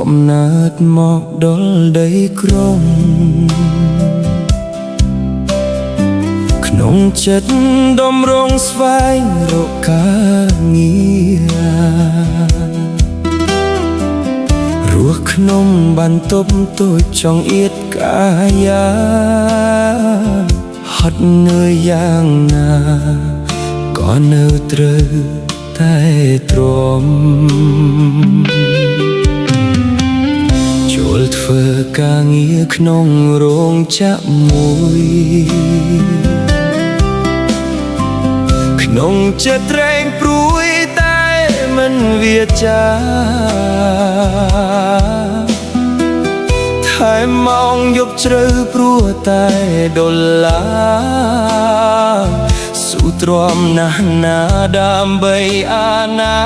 កំណើតមកដល់ដីក្រុងក្នុងចិត្តតម្រង់ស្វែងរកការងាររស់ក្នុងបន្ទប់តូចចង្អៀតកាយាហត់នឿយយ៉ាងណាក៏នៅត្រូវតែទ្រាំចូលធ្វើការងារក្នុងរោងចក្រមួយក្នុងចិត្តត្រែងព្រួយតែមិនវាចាថែមម៉ោងយប់ជ្រៅព្រោះតែដុល្លារស៊ូទ្រាំណាស់ណាដើម្បីអនា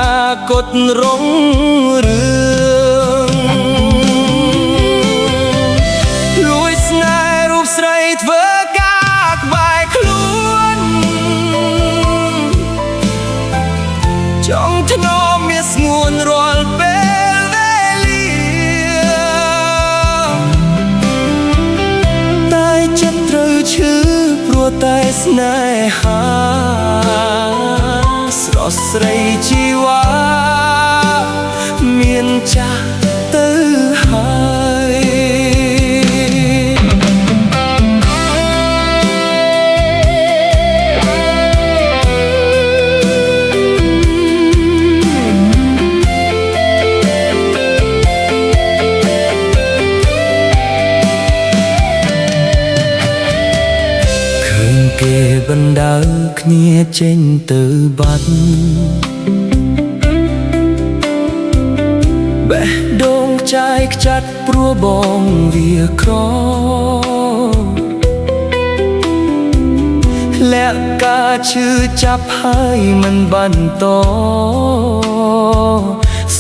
គតរុងរឿងលួចស្នេហ៍រូបស្រីធ្វើការក្បែរខ្លួនចង់ធ្នមមានស្ងួនរាល់ពេលវេលាតែចិត្តត្រូវឈឺព្រោះតែស្នេហាស្រស់ស្រីជីវ៉ាមានចាស់ទៅហើយគេបណ្ដើរគ្នាចេញទៅបាត់បេះដូងចាយខ្ចាត់ព្រោះបងវាក្រលាក់ការឈឺចាប់ហើយមិនបន្ត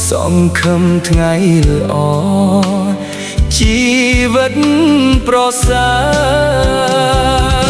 សង្ឃឹមថ្ងៃល្អជីវិតប្រសើរ